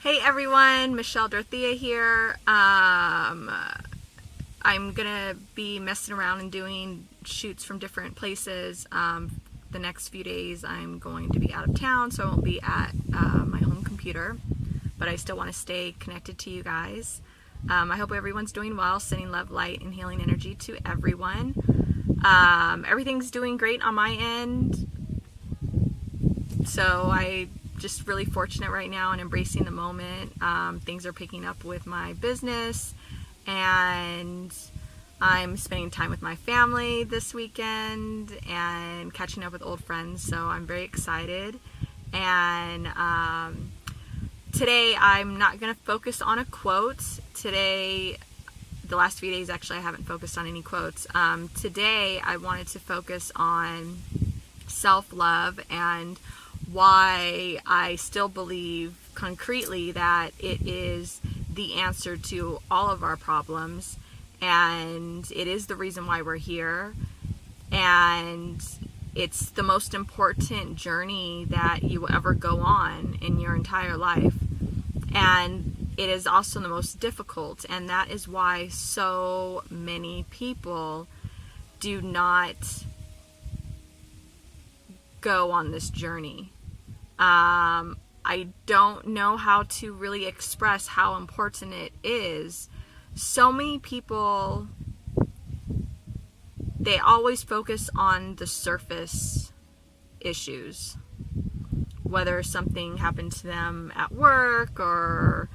Hey everyone, Michelle Dorothea here. I'm gonna be messing around and doing shoots from different places. The next few days I'm going to be out of town, so I won't be at my home computer, but I still want to stay connected to you guys. I hope everyone's doing well, sending love, light, and healing energy to everyone. Everything's doing great on my end, so I just really fortunate right now and embracing the moment. Things are picking up with my business, and I'm spending time with my family this weekend and catching up with old friends, so I'm very excited. And today I'm not going to focus on a quote. Today, the last few days actually I haven't focused on any quotes. Today I wanted to focus on self-love and why I still believe concretely that it is the answer to all of our problems, and it is the reason why we're here, and it's the most important journey that you will ever go on in your entire life, and it is also the most difficult, and that is why so many people do not go on this journey. I don't know how to really express how important it is. So many people, they always focus on the surface issues, whether something happened to them at work or,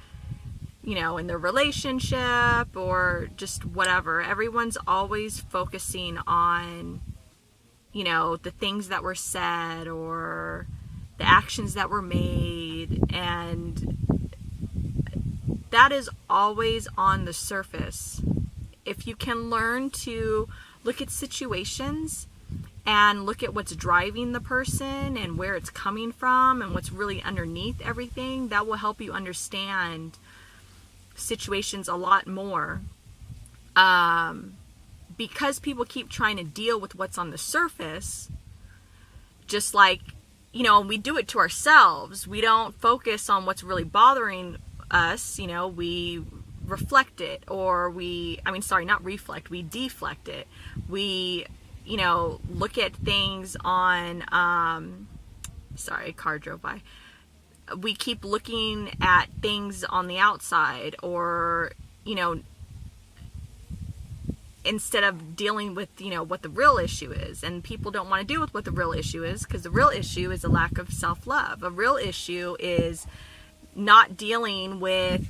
in their relationship or just whatever. Everyone's always focusing on, the things that were said or the actions that were made, and that is always on the surface. If you can learn to look at situations and look at what's driving the person and where it's coming from and what's really underneath everything, that will help you understand situations a lot more. Because people keep trying to deal with what's on the surface, just like, we do it to ourselves. We don't focus on what's really bothering us. We reflect it, or we deflect it. We, look at things on, sorry, a car drove by. We keep looking at things on the outside, or, instead of dealing with, what the real issue is. And people don't want to deal with what the real issue is, because the real issue is a lack of self-love. A real issue is not dealing with,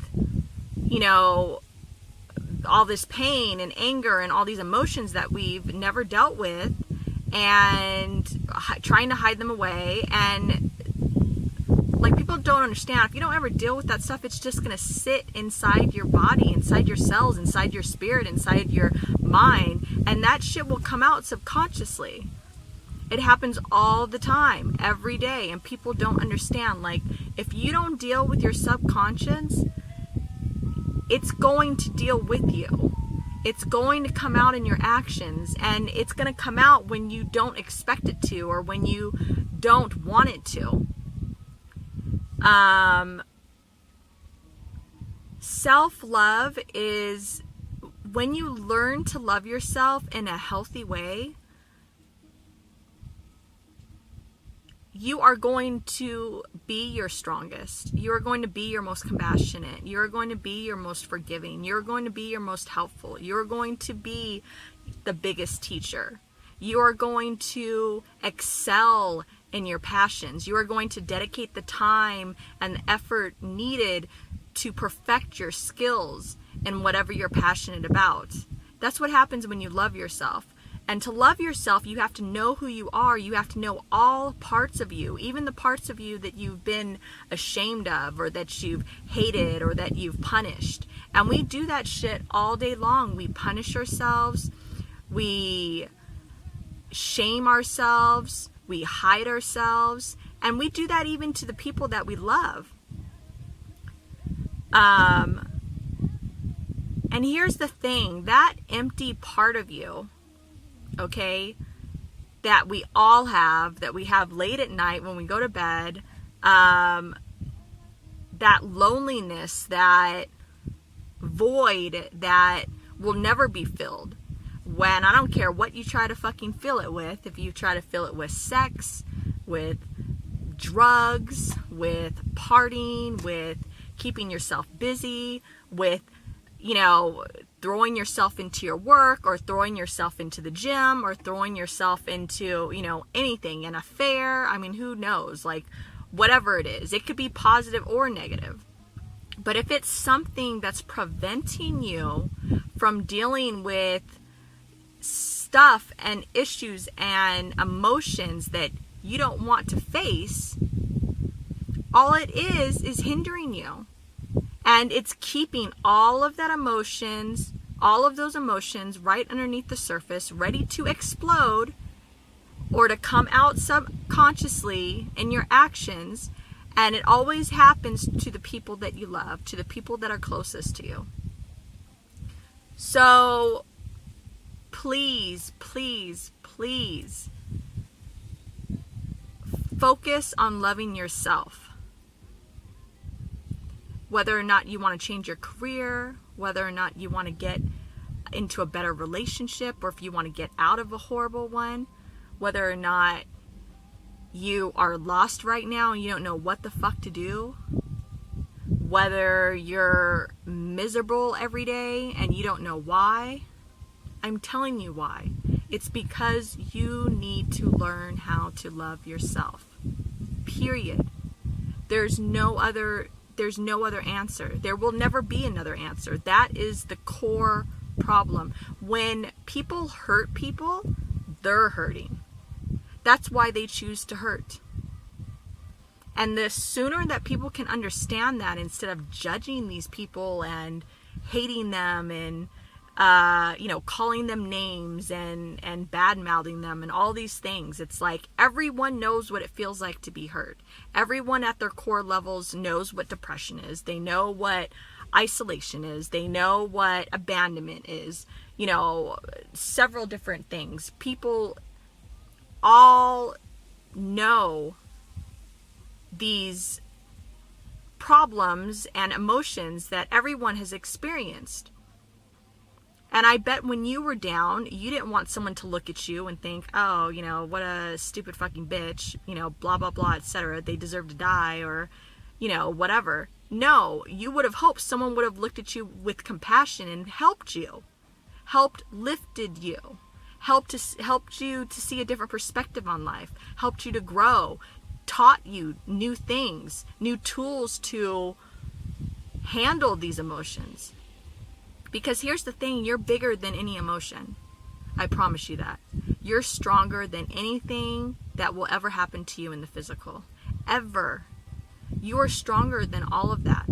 all this pain and anger and all these emotions that we've never dealt with, and trying to hide them away. And people don't understand, if you don't ever deal with that stuff, it's just going to sit inside your body, inside your cells, inside your spirit, inside your mind, and that shit will come out subconsciously. It happens all the time, every day, and people don't understand. If you don't deal with your subconscious, it's going to deal with you. It's going to come out in your actions, and it's going to come out when you don't expect it to, or when you don't want it to. Self-love is when you learn to love yourself in a healthy way. You are going to be your strongest. You are going to be your most compassionate. You are going to be your most forgiving. You're going to be your most helpful. You're going to be the biggest teacher. You are going to excel in your passions. You are going to dedicate the time and the effort needed to perfect your skills in whatever you're passionate about. That's what happens when you love yourself. And to love yourself, you have to know who you are. You have to know all parts of you, even the parts of you that you've been ashamed of, or that you've hated, or that you've punished. And we do that shit all day long. We punish ourselves. We shame ourselves. We hide ourselves. And we do that even to the people that we love. And here's the thing, that empty part of you, okay, that we all have, that we have late at night when we go to bed, that loneliness, that void that will never be filled. When I don't care what you try to fucking fill it with, if you try to fill it with sex, with drugs, with partying, with keeping yourself busy, with, you know, throwing yourself into your work, or throwing yourself into the gym, or throwing yourself into, you know, anything, an affair. I mean, who knows? Like, whatever it is, it could be positive or negative. But if it's something that's preventing you from dealing with stuff and issues and emotions that you don't want to face, all it is hindering you. And it's keeping all of that emotions, all of those emotions right underneath the surface, ready to explode or to come out subconsciously in your actions. And it always happens to the people that you love, to the people that are closest to you. So please, please, please focus on loving yourself. Whether or not you want to change your career, whether or not you want to get into a better relationship, or if you want to get out of a horrible one, whether or not you are lost right now and you don't know what the fuck to do, whether you're miserable every day and you don't know why, I'm telling you why. It's because you need to learn how to love yourself. Period. There's no other answer. There will never be another answer. That is the core problem. When people hurt people, they're hurting. That's why they choose to hurt. And the sooner that people can understand that, instead of judging these people and hating them and calling them names and bad-mouthing them and all these things. It's like everyone knows what it feels like to be hurt. Everyone at their core levels knows what depression is. They know what isolation is. They know what abandonment is. You know, several different things. People all know these problems and emotions that everyone has experienced. And I bet when you were down, you didn't want someone to look at you and think, oh, you know, what a stupid fucking bitch, you know, blah, blah, blah, etc. They deserve to die, or, you know, whatever. No, you would have hoped someone would have looked at you with compassion and helped you, lifted you, helped you to see a different perspective on life, helped you to grow, taught you new things, new tools to handle these emotions. Because here's the thing, you're bigger than any emotion. I promise you that. You're stronger than anything that will ever happen to you in the physical. Ever. You are stronger than all of that.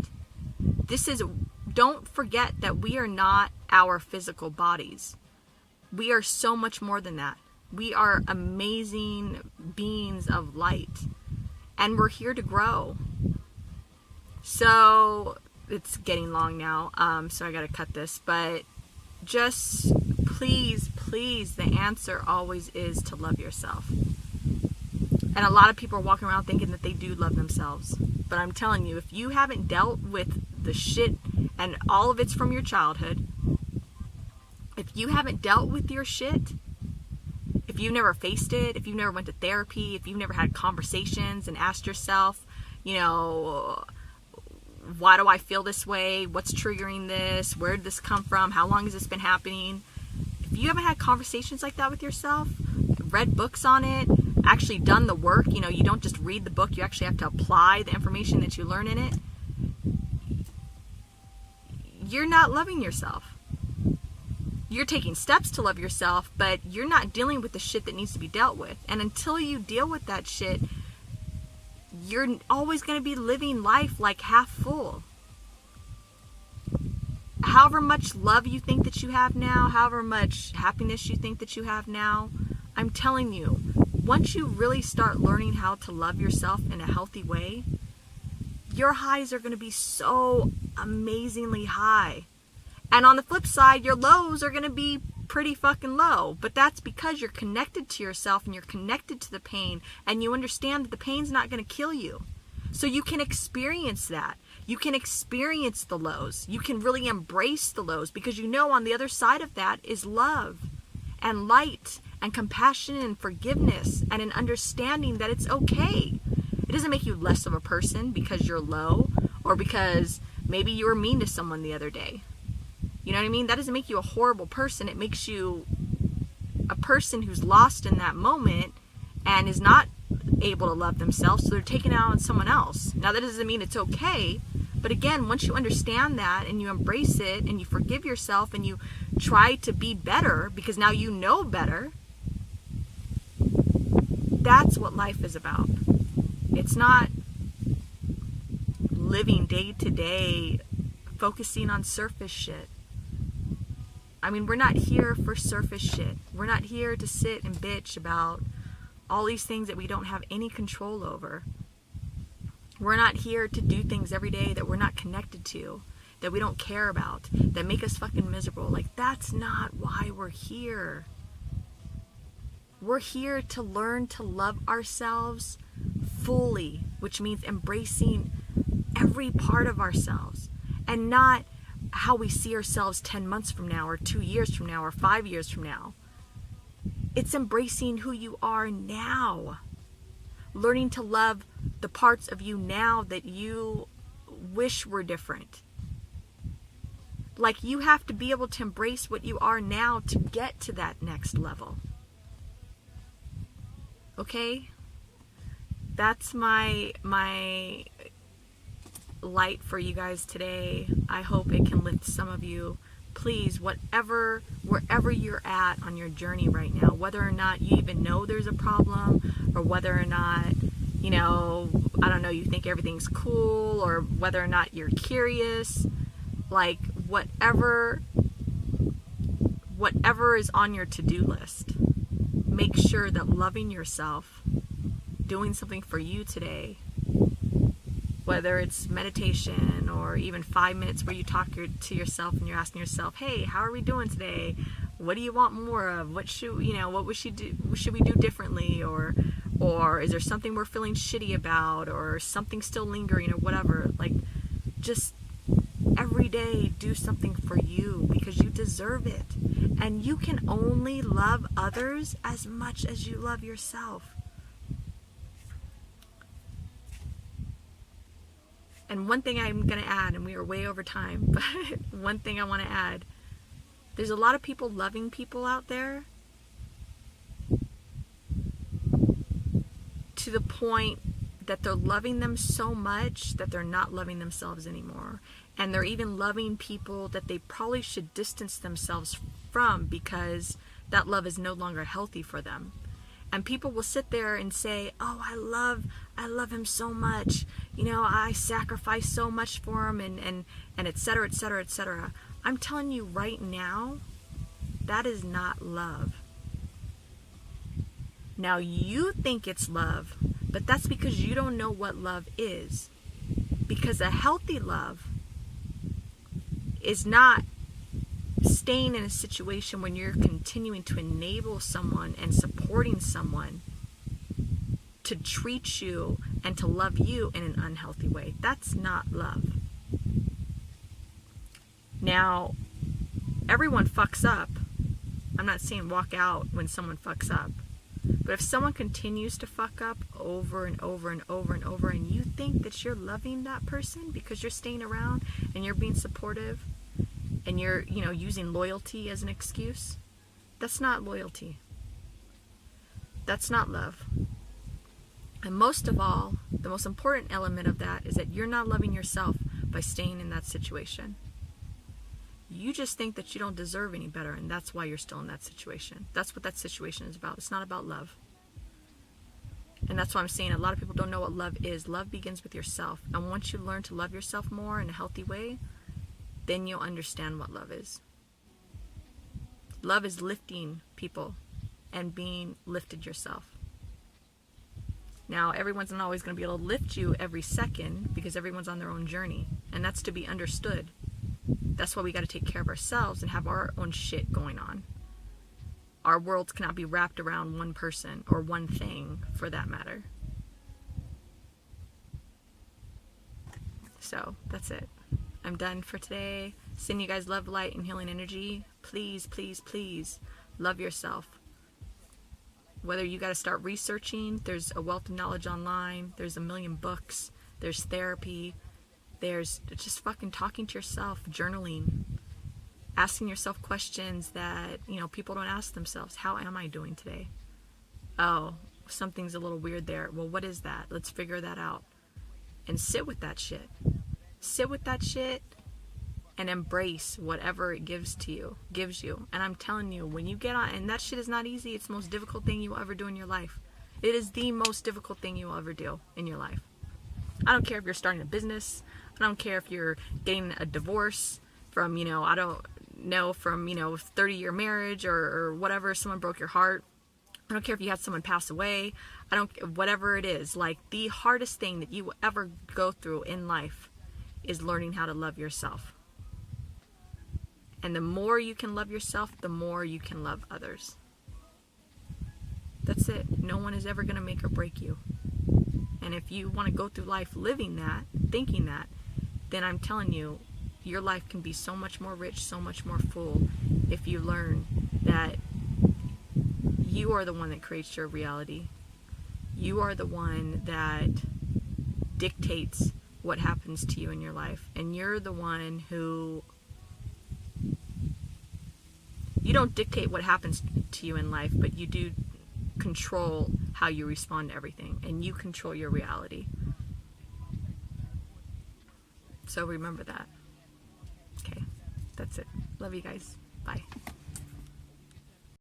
Don't forget that we are not our physical bodies. We are so much more than that. We are amazing beings of light. And we're here to grow. So it's getting long now, so I gotta cut this, but just please, the answer always is to love yourself. And a lot of people are walking around thinking that they do love themselves, but I'm telling you, if you haven't dealt with the shit, and all of it's from your childhood, if you haven't dealt with your shit, if you've never faced it, if you've never went to therapy, if you've never had conversations and asked yourself, you know, why do I feel this way? What's triggering this? Where did this come from? How long has this been happening? If you haven't had conversations like that with yourself, read books on it, actually done the work, you know, you don't just read the book, you actually have to apply the information that you learn in it, you're not loving yourself. You're taking steps to love yourself, but you're not dealing with the shit that needs to be dealt with. And until you deal with that shit, you're always going to be living life like half full. However much love you think that you have now, however much happiness you think that you have now, I'm telling you, once you really start learning how to love yourself in a healthy way, your highs are going to be so amazingly high. And on the flip side, your lows are going to be pretty fucking low. But that's because you're connected to yourself and you're connected to the pain, and you understand that the pain's not going to kill you. So you can experience that. You can experience the lows. You can really embrace the lows, because you know on the other side of that is love and light and compassion and forgiveness and an understanding that it's okay. It doesn't make you less of a person because you're low, or because maybe you were mean to someone the other day. You know what I mean? That doesn't make you a horrible person. It makes you a person who's lost in that moment and is not able to love themselves, so they're taking it out on someone else. Now, that doesn't mean it's okay, but again, once you understand that and you embrace it and you forgive yourself and you try to be better because now you know better, that's what life is about. It's not living day to day focusing on surface shit. I mean, we're not here for surface shit. We're not here to sit and bitch about all these things that we don't have any control over. We're not here to do things every day that we're not connected to, that we don't care about, that make us fucking miserable. Like, that's not why we're here. We're here to learn to love ourselves fully, which means embracing every part of ourselves, and not how we see ourselves 10 months from now, or 2 years from now, or 5 years from now. It's embracing who you are now. Learning to love the parts of you now that you wish were different. Like, you have to be able to embrace what you are now to get to that next level. Okay? That's my light for you guys today. I hope it can lift some of you. Please, wherever you're at on your journey right now, whether or not you even know there's a problem, or whether or not, you know, I don't know, you think everything's cool, or whether or not you're curious, like, whatever is on your to-do list, make sure that loving yourself, doing something for you today, whether it's meditation or even 5 minutes where you talk to yourself and you're asking yourself, hey, how are we doing today? What do you want more of? What should we do differently? Or is there something we're feeling shitty about, or something still lingering, or whatever? Like, just every day do something for you, because you deserve it. And you can only love others as much as you love yourself. And one thing I'm going to add, and we are way over time, but one thing I want to add, there's a lot of people loving people out there to the point that they're loving them so much that they're not loving themselves anymore. And they're even loving people that they probably should distance themselves from, because that love is no longer healthy for them. And people will sit there and say, oh, I love him so much. You know, I sacrifice so much for him, and et cetera, et cetera, et cetera. I'm telling you right now, that is not love. Now, you think it's love, but that's because you don't know what love is. Because a healthy love is not staying in a situation when you're continuing to enable someone and supporting someone to treat you and to love you in an unhealthy way. That's not love. Now, everyone fucks up. I'm not saying walk out when someone fucks up. But if someone continues to fuck up over and over and over and over, and you think that you're loving that person because you're staying around and you're being supportive, and you're, using loyalty as an excuse, that's not loyalty. That's not love. And most of all, the most important element of that is that you're not loving yourself by staying in that situation. You just think that you don't deserve any better, and that's why you're still in that situation. That's what that situation is about. It's not about love. And that's why I'm saying a lot of people don't know what love is. Love begins with yourself. And once you learn to love yourself more in a healthy way, then you'll understand what love is. Love is lifting people and being lifted yourself. Now, everyone's not always going to be able to lift you every second, because everyone's on their own journey. And that's to be understood. That's why we got to take care of ourselves and have our own shit going on. Our worlds cannot be wrapped around one person or one thing, for that matter. So that's it. I'm done for today. Send you guys love, light, and healing energy. Please, please, please love yourself. Whether you got to start researching, there's a wealth of knowledge online. There's a million books. There's therapy. There's just fucking talking to yourself, journaling, asking yourself questions that, you know, people don't ask themselves. How am I doing today? Oh, something's a little weird there. Well, what is that? Let's figure that out. And sit with that shit. Sit with that shit and embrace whatever it gives you. And I'm telling you, when you get on, and that shit is not easy. It's the most difficult thing you will ever do in your life. It is the most difficult thing you will ever do in your life. I don't care if you're starting a business. I don't care if you're getting a divorce from, you know, I don't know, from, you know, 30-year marriage or whatever, someone broke your heart. I don't care if you had someone pass away. Whatever it is, like, the hardest thing that you will ever go through in life is learning how to love yourself. And the more you can love yourself, the more you can love others. That's it. No one is ever going to make or break you. And if you want to go through life living that, thinking that, then I'm telling you, your life can be so much more rich, so much more full, if you learn that you are the one that creates your reality. You are the one that dictates what happens to you in your life. And you're the one who... You don't dictate what happens to you in life, but you do control how you respond to everything. And you control your reality. So remember that. Okay, that's it. Love you guys. Bye.